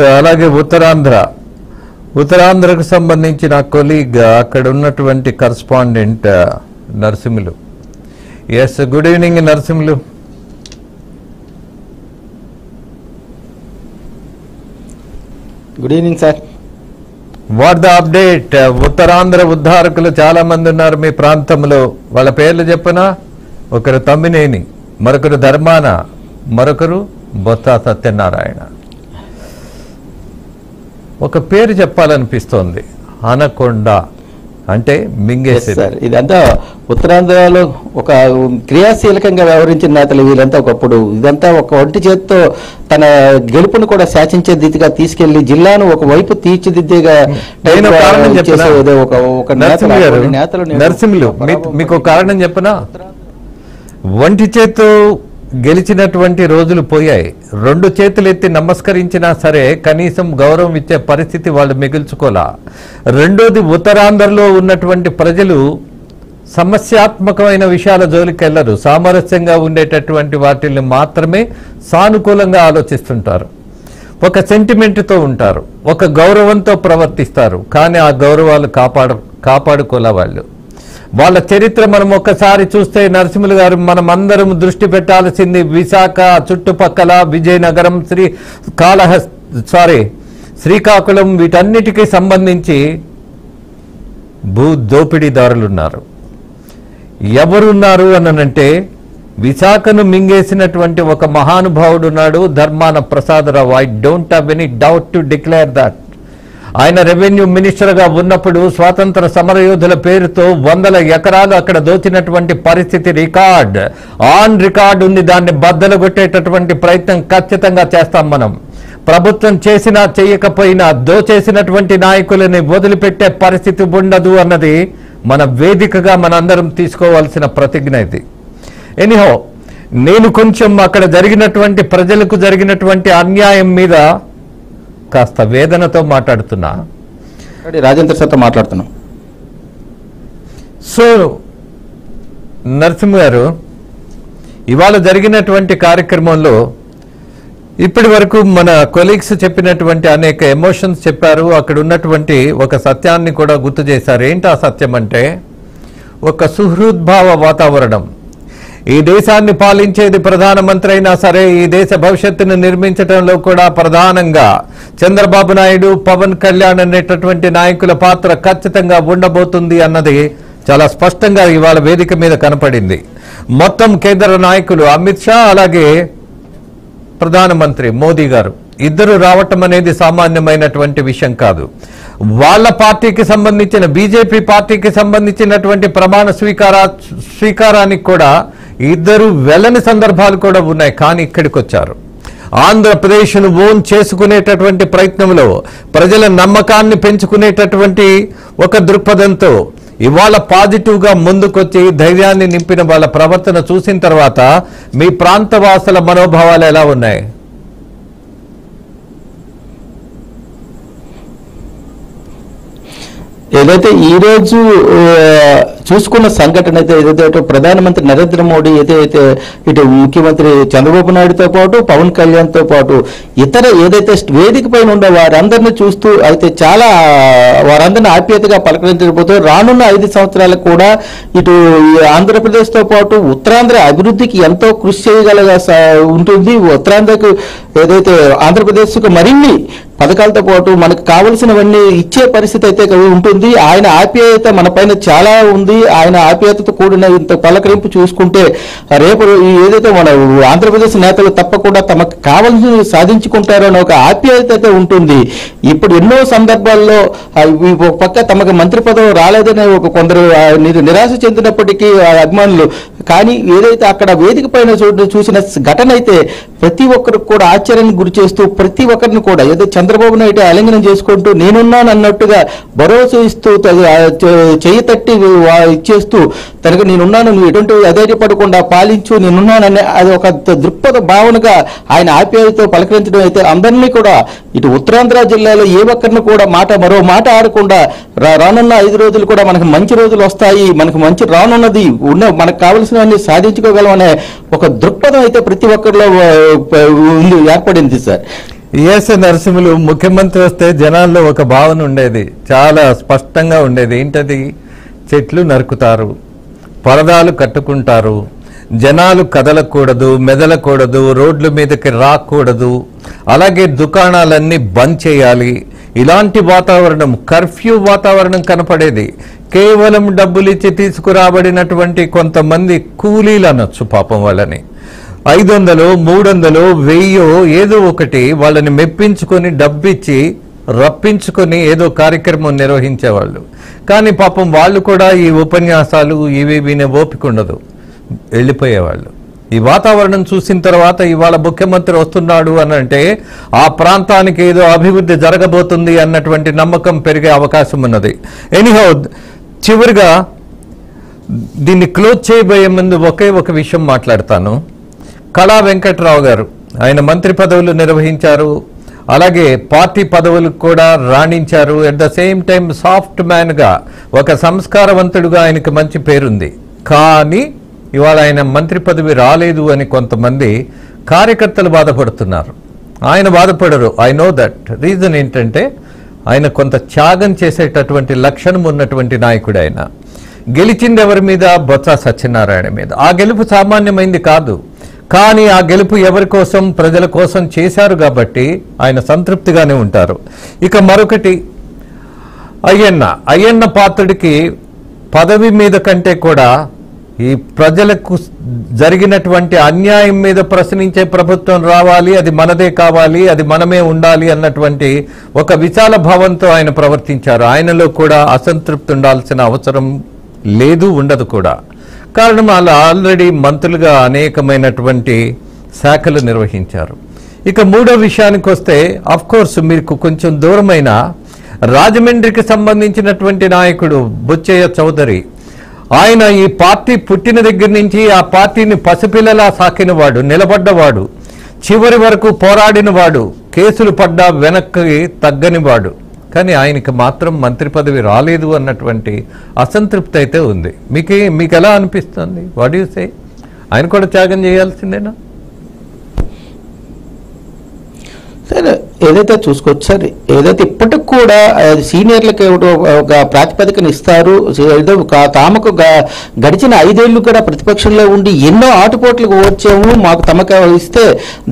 అలాగే ఉత్తరాంధ్రకు సంబంధించిన కొలీగ్ అక్కడ ఉన్నటువంటి correspondent Narasimhulu. Yes, good evening Narasimhulu. Good evening sir. What the update? Uttarandhra ఉద్ధారకులు చాలా మంది ఉన్నారు మీ ప్రాంతంలో. వాళ్ళ పేర్లు చెప్పనా? ఒకరు తమ్మినేని, మరొకరు ధర్మాన, మరొకరు బొత్స సత్యనారాయణ. ఒక పేరు చెప్పాలనిపిస్తోంది, అనకొండ, అంటే మింగేసేది. ఇదంతా ఉత్తరాంధ్రలో ఒక క్రియాశీలకంగా వ్యవహరించిన నేతలు వీళ్ళంతా. ఒకప్పుడు ఇదంతా ఒక ఒంటి చేతితో తన గెలుపును కూడా శాసించే దిశగా తీసుకెళ్లి జిల్లాను ఒక వైపు తీర్చిదిద్దేగా నరసింహులు, మీకు కారణం చెప్పనా? ఒంటి చేత్తో గెలిచినటువంటి రోజులు పోయాయి. రెండు చేతులు ఎత్తి నమస్కరించినా సరే కనీసం గౌరవం ఇచ్చే పరిస్థితి వాళ్ళు మిగుల్చుకోలా. రెండోది, ఉత్తరాంధ్రలో ఉన్నటువంటి ప్రజలు సమస్యాత్మకమైన విషయాల జోలికి వెళ్లరు. సామరస్యంగా ఉండేటటువంటి వాటిని మాత్రమే సానుకూలంగా ఆలోచిస్తుంటారు. ఒక సెంటిమెంట్తో ఉంటారు, ఒక గౌరవంతో ప్రవర్తిస్తారు. కానీ ఆ గౌరవాలు కాపాడుకోలే వాళ్ళు. వాళ్ళ చరిత్ర మనం ఒక్కసారి చూస్తే నరసింహులు గారు, మనం అందరం దృష్టి పెట్టాల్సింది విశాఖ చుట్టుపక్కల విజయనగరం, శ్రీకాకుళం, వీటన్నిటికీ సంబంధించి భూ దోపిడీదారులున్నారు. ఎవరున్నారు అనంటే విశాఖను మింగేసినటువంటి ఒక మహానుభావుడు ఉన్నాడు, Dharmana Prasadarao. I don't have any doubt to declare that. ఆయన రెవెన్యూ మినిస్టర్గా ఉన్నప్పుడు స్వాతంత్ర సమరయోధుల పేరుతో 100 ఎకరాలు అక్కడ దోచినటువంటి పరిస్థితి ఆన్ రికార్డ్ ఉంది. దాన్ని బద్దలు కొట్టేటటువంటి ప్రయత్నం ఖచ్చితంగా చేస్తాం మనం. ప్రభుత్వం చేసినా చేయకపోయినా దోచేసినటువంటి నాయకులని వదిలిపెట్టే పరిస్థితి ఉండదు అన్నది మన వేదికగా మనందరం తీసుకోవాల్సిన ప్రతిజ్ఞ ఇది. ఎనీహో, నేను కొంచెం అక్కడ జరిగినటువంటి ప్రజలకు జరిగినటువంటి అన్యాయం మీద కాస్త వేదనతో మాట్లాడుతున్నా. రాజేంద్ర సార్తో మాట్లాడుతున్నాం. సో నరసింహ గారు, ఇవాళ జరిగినటువంటి కార్యక్రమంలో ఇప్పటి వరకు మన కొలీగ్స్ చెప్పినటువంటి అనేక ఎమోషన్స్ చెప్పారు. అక్కడ ఉన్నటువంటి ఒక సత్యాన్ని కూడా గుర్తు చేశారు. ఏంటి ఆ సత్యం అంటే, ఒక సుహృద్భావ వాతావరణం. ఈ దేశాన్ని పాలించేది ప్రధానమంత్రి అయినా సరే, ఈ దేశ భవిష్యత్తును నిర్మించడంలో కూడా ప్రధానంగా చంద్రబాబు నాయుడు, పవన్ కళ్యాణ్ అనేటటువంటి నాయకుల పాత్ర ఖచ్చితంగా ఉండబోతుంది అన్నది చాలా స్పష్టంగా ఇవాళ వేదిక మీద కనపడింది. మొత్తం కేంద్ర నాయకులు అమిత్ షా, అలాగే ప్రధానమంత్రి మోదీ గారు ఇద్దరు రావటం అనేది సామాన్యమైనటువంటి విషయం కాదు. వాళ్ళ పార్టీకి సంబంధించిన, బీజేపీ పార్టీకి సంబంధించినటువంటి ప్రమాణ స్వీకారానికి కూడా ఇద్దరు వెళ్ళని సందర్భాలు కూడా ఉన్నాయి. కానీ ఇక్కడికి వచ్చారు. ఆంధ్రప్రదేశ్ను ఓన్ చేసుకునేటటువంటి ప్రయత్నంలో ప్రజల నమ్మకాన్ని పెంచుకునేటటువంటి ఒక దృక్పథంతో ఇవాళ పాజిటివ్గా ముందుకొచ్చి ధైర్యాన్ని నింపిన వాళ్ళ ప్రవర్తన చూసిన తర్వాత మీ ప్రాంత వాసుల మనోభావాలు ఎలా ఉన్నాయి? ఏదైతే ఈరోజు చూసుకున్న సంఘటన అయితే ఏదైతే ప్రధానమంత్రి నరేంద్ర మోడీ ఏదైతే ఇటు ముఖ్యమంత్రి చంద్రబాబు నాయుడుతో పాటు పవన్ కళ్యాణ్తో పాటు ఇతర ఏదైతే వేదిక పైన ఉండే వారందరినీ చూస్తూ అయితే చాలా వారందరినీ ఆప్యాయతగా పలకరించబోతూ రానున్న 5 సంవత్సరాలకు కూడా ఇటు ఆంధ్రప్రదేశ్తో పాటు ఉత్తరాంధ్ర అభివృద్ధికి ఎంతో కృషి చేయగలగా ఉంటుంది. ఉత్తరాంధ్రకు ఏదైతే ఆంధ్రప్రదేశ్కు మరిన్ని పథకాలతో పాటు మనకు కావలసినవన్నీ ఇచ్చే పరిస్థితి అయితే ఉంటుంది. ఆయన ఆప్యాయత మన పైన చాలా ఉంది. ఆయన ఆప్యాయతతో కూడిన ఇంత పలకరింపు చూసుకుంటే రేపు ఏదైతే మన ఆంధ్రప్రదేశ్ నేతలు తప్పకుండా తమకు కావాల్సింది సాధించుకుంటారో అనే ఒక ఆప్యాయత అయితే ఉంటుంది. ఇప్పుడు ఎన్నో సందర్భాల్లో ఒక పక్క తమకు మంత్రి పదవి రాలేదనే ఒక కొందరు నిరాశ చెందినప్పటికీ అభిమానులు, కానీ ఏదైతే అక్కడ వేదిక పైన చూసిన ఘటన అయితే ప్రతి ఒక్కరికి కూడా ఆశ్చర్యానికి గురి చేస్తూ, ప్రతి ఒక్కరిని కూడా ఏదో చంద్రబాబు నాయుడు ఆలింగనం చేసుకుంటూ నేనున్నాను అన్నట్టుగా భరోసా ఇస్తూ చెయ్యి తట్టి ఇచ్చేస్తూ తనకు నేనున్నాను, నువ్వు ఎటువంటి అధైర్యపడకుండా పాలించు, నేనున్నానని అది ఒక దృక్పథ భావనగా ఆయన ఆప్యాయతతో పలకరించడం అయితే అందరినీ కూడా ఇటు ఉత్తరాంధ్ర జిల్లాలో ఏ ఒక్కరిని కూడా మరో మాట ఆడకుండా రానున్న 5 రోజులు కూడా మనకు మంచి రోజులు వస్తాయి, మనకు మంచి రానున్నది మనకు కావలసినవన్నీ సాధించుకోగలం అనే ఒక దృక్పథం అయితే ప్రతి ఒక్కరిలో ఏర్పడింది సార్. ఈఎస్ నరసింహులు ముఖ్యమంత్రి వస్తే జనాల్లో ఒక భావన ఉండేది, చాలా స్పష్టంగా ఉండేది. ఏంటది? చెట్లు నరుకుతారు, పరదాలు కట్టుకుంటారు, జనాలు కదలకూడదు, మెదలకూడదు, రోడ్ల మీదకి రాకూడదు, అలాగే దుకాణాలన్నీ బంద్ చేయాలి. ఇలాంటి వాతావరణం, కర్ఫ్యూ వాతావరణం కనపడేది. కేవలం డబ్బులు ఇచ్చి తీసుకురాబడినటువంటి కొంతమంది కూలీలు అనొచ్చు పాపం వాళ్ళని. 500, 300, 1000 ఏదో ఒకటి వాళ్ళని మెప్పించుకొని డబ్బిచ్చి రప్పించుకొని ఏదో కార్యక్రమం నిర్వహించేవాళ్ళు. కానీ పాపం వాళ్ళు కూడా ఈ ఉపన్యాసాలు ఇవి వినే ఓపిక ఉండదు, వెళ్ళిపోయేవాళ్ళు. ఈ వాతావరణం చూసిన తర్వాత ఇవాళ ముఖ్యమంత్రి వస్తున్నాడు అని అంటే ఆ ప్రాంతానికి ఏదో అభివృద్ధి జరగబోతుంది అన్నటువంటి నమ్మకం పెరిగే అవకాశం ఉన్నది. ఎనీహౌ, చివరిగా దీన్ని క్లోజ్ చేయబోయే ముందు ఒకే ఒక విషయం మాట్లాడతాను. కళా వెంకట్రావు గారు, ఆయన మంత్రి పదవులు నిర్వహించారు, అలాగే పార్టీ పదవులకు కూడా రాణించారు. At the same time soft మ్యాన్గా, ఒక సంస్కారవంతుడుగా ఆయనకు మంచి పేరుంది. కానీ ఇవాళ ఆయన మంత్రి పదవి రాలేదు అని కొంతమంది కార్యకర్తలు బాధపడుతున్నారు. ఆయన బాధపడరు, ఐ నో దట్. రీజన్ ఏంటంటే ఆయన కొంత త్యాగం చేసేటటువంటి లక్షణం ఉన్నటువంటి నాయకుడు. ఆయన గెలిచింది ఎవరి మీద? బొత్స సత్యనారాయణ మీద. ఆ గెలుపు సామాన్యమైంది కాదు, కానీ ఆ గెలుపు ఎవరి కోసం? ప్రజల కోసం చేశారు కాబట్టి ఆయన సంతృప్తిగానే ఉంటారు. ఇక మరొకటి, అయ్యన్న పాత్రుడికి పదవి మీద కంటే కూడా ఈ ప్రజలకు జరిగినటువంటి అన్యాయం మీద ప్రశ్నించే ప్రభుత్వం రావాలి, అది మనదే కావాలి, అది మనమే ఉండాలి అన్నటువంటి ఒక విశాల భావంతో ఆయన ప్రవర్తించారు. ఆయనలో కూడా అసంతృప్తి ఉండాల్సిన అవసరం లేదు, ఉండదు కూడా. కారణం వాళ్ళు ఆల్రెడీ మంత్రులుగా అనేకమైనటువంటి శాఖలు నిర్వహించారు. ఇక మూడో విషయానికి వస్తే, అఫ్కోర్స్ మీకు కొంచెం దూరమైన రాజమండ్రికి సంబంధించినటువంటి నాయకుడు బుచ్చయ్య చౌదరి, ఆయన ఈ పార్టీ పుట్టిన దగ్గర నుంచి ఆ పార్టీని పసిపిల్లలా సాకినవాడు, నిలబడ్డవాడు, చివరి వరకు పోరాడినవాడు, కేసులు పడ్డా వెనక్కి తగ్గనివాడు. కానీ ఆయనకి మాత్రం మంత్రి పదవి రాలేదు అన్నటువంటి అసంతృప్తి అయితే ఉంది. మీకు ఎలా అనిపిస్తుంది? What you say? ఆయన కూడా త్యాగం చేయాల్సిందేనా? సరే, ఏదైతే చూసుకోవచ్చు సార్, ఏదైతే ఇప్పటికి కూడా సీనియర్లకు ఒక ప్రాతిపదికన ఇస్తారు. ఏదో తామకు గడిచిన 5 ఏళ్ళు కూడా ప్రతిపక్షంలో ఉండి ఎన్నో ఆటుపోట్లకు వచ్చాము, మాకు తమకు ఇస్తే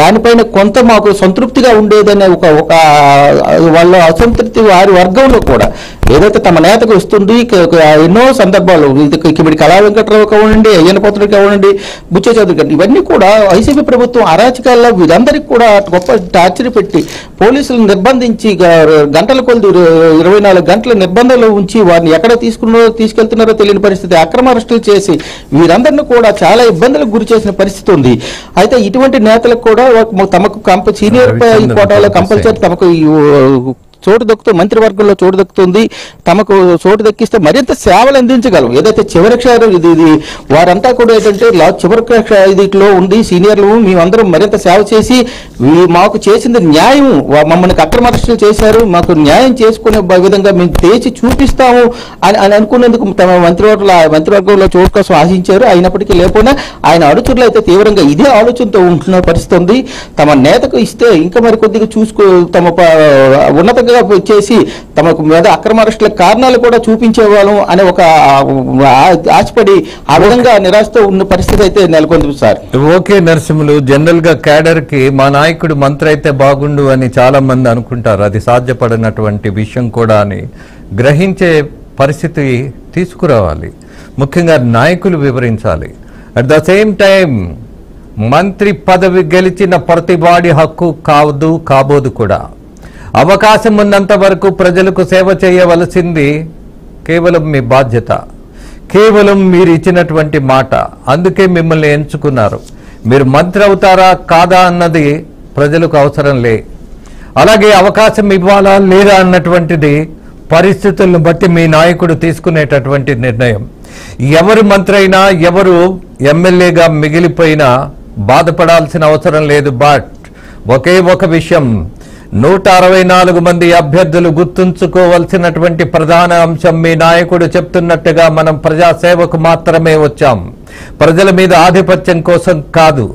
దానిపైన కొంత మాకు సంతృప్తిగా ఉండేదనే ఒక వాళ్ళ అసంతృప్తి వారి వర్గంలో కూడా ఏదైతే తమ నేతకు వస్తుంది. ఎన్నో సందర్భాలు ఇప్పుడు కళా వెంకట్రావు కావనండి, అయ్యన్న పాత్రుడు కావనండి, బుచ్చ చౌదరి గారు, ఇవన్నీ కూడా వైసీపీ ప్రభుత్వం అరాచకాల్లో వీరందరికీ కూడా గొప్ప టార్చర్ పెట్టి పోలీసులు నిర్బంధించి గంటల కొద్ది 24 గంటల నిర్బంధంలో ఉంచి వారిని ఎక్కడ తీసుకెళ్తున్నారో తెలియని పరిస్థితి, అక్రమ అరెస్టులు చేసి వీరందరినీ కూడా చాలా ఇబ్బందులకు గురి చేసిన పరిస్థితి ఉంది. అయితే ఇటువంటి నేతలకు కూడా తమకు సీనియర్ కోటాలో కంపల్సరీ తమకు చోటు దక్కుతుంది, మంత్రివర్గంలో చోటు దక్కుతుంది. తమకు చోటు దక్కిస్తే మరింత సేవలు అందించగలం. ఏదైతే చివరి ఇది వారంతా కూడా ఏంటంటే చివరి ఇదిలో ఉంది సీనియర్లు, మేమందరం మరింత సేవ చేసి మాకు చేసింది న్యాయం, మమ్మల్ని అక్రమ అరెస్టులు చేశారు, మాకు న్యాయం చేసుకునే విధంగా మేము చేసి చూపిస్తాము అని అనుకునేందుకు తమ మంత్రివర్గంలో చోటు కోసం ఆశించారు. అయినప్పటికీ లేకుండా ఆయన అనుచరులు అయితే తీవ్రంగా ఇదే ఆలోచనతో ఉంటున్న పరిస్థితి ఉంది. తమ నేతకు ఇస్తే ఇంకా మరి కొద్దిగా తమ ఉన్నత చేసి తమకు మీద అక్రమ అరెస్టుల కారణాలు కూడా చూపించేవాళ్ళం అనే ఒక ఆశపడి ఆ విధంగా నిరాశతో ఉన్న పరిస్థితి అయితే నెలకొంది సార్. ఓకే నరసింహులు, జనరల్ గా క్యాడర్ కి మా నాయకుడు మంత్రి అయితే బాగుండు అని చాలా మంది అనుకుంటారు. అది సాధ్యపడినటువంటి విషయం కూడా అని గ్రహించే పరిస్థితి తీసుకురావాలి. ముఖ్యంగా నాయకులు వివరించాలి. అట్ ద సేమ్ టైం మంత్రి పదవి గెలిచిన ప్రతివాడి హక్కు కాబోదు కూడా. అవకాశం ఉన్నంత వరకు ప్రజలకు సేవ చేయవలసింది కేవలం మీ బాధ్యత, కేవలం మీరు ఇచ్చినటువంటి మాట. అందుకే మిమ్మల్ని ఎంచుకున్నారు. మీరు మంత్రి అవుతారా కాదా అన్నది ప్రజలకు అవసరం లే. అలాగే అవకాశం ఇవ్వాలా లేదా అన్నటువంటిది పరిస్థితులను బట్టి మీ నాయకుడు తీసుకునేటటువంటి నిర్ణయం. ఎవరు మంత్రి అయినా, ఎవరు ఎమ్మెల్యేగా మిగిలిపోయినా బాధపడాల్సిన అవసరం లేదు. బట్ ఒకే ఒక విషయం, 164 మంది అభ్యర్థులు గుర్తుంచుకోవాల్సినటువంటి ప్రధాన అంశం, మీ నాయకుడు చెప్తున్నట్టుగా మనం ప్రజాసేవకు మాత్రమే వచ్చాం, ప్రజల మీద ఆధిపత్యం కోసం కాదు.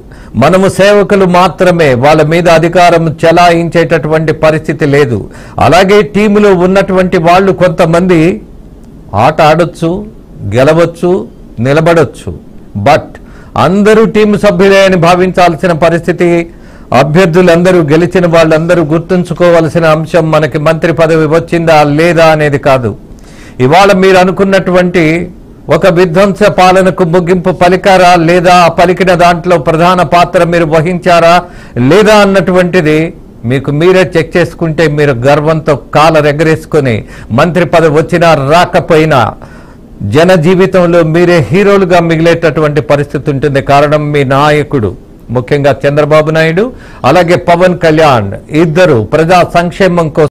మనము సేవకులు మాత్రమే, వాళ్ళ మీద అధికారం చెలాయించేటటువంటి పరిస్థితి లేదు. అలాగే టీములో ఉన్నటువంటి వాళ్ళు కొంతమంది ఆట ఆడొచ్చు, గెలవచ్చు, నిలబడొచ్చు. బట్ అందరూ టీము సభ్యులే అని భావించాల్సిన పరిస్థితి, అభ్యర్థులందరూ గెలిచిన వాళ్ళందరూ గుర్తుంచుకోవాల్సిన అంశం మనకి మంత్రి పదవి వచ్చిందా లేదా అనేది కాదు. ఇవాళ మీరు అనుకున్నటువంటి ఒక విధ్వంస పాలనకు ముగింపు పలికారా లేదా, పలికిన దాంట్లో ప్రధాన పాత్ర మీరు వహించారా లేదా అన్నటువంటిది మీకు మీరే చెక్ చేసుకుంటే మీరు గర్వంతో కాలరెగరేసుకొని మంత్రి పదవి వచ్చినా రాకపోయినా జన జీవితంలో మీరే హీరోలుగా మిగిలేటటువంటి పరిస్థితి ఉంటుంది. కారణం మీ నాయకుడు, ముఖ్యంగా చంద్రబాబు నాయుడు అలాగే పవన్ కళ్యాణ్ ఇద్దరు ప్రజా సంక్షేమం కోసం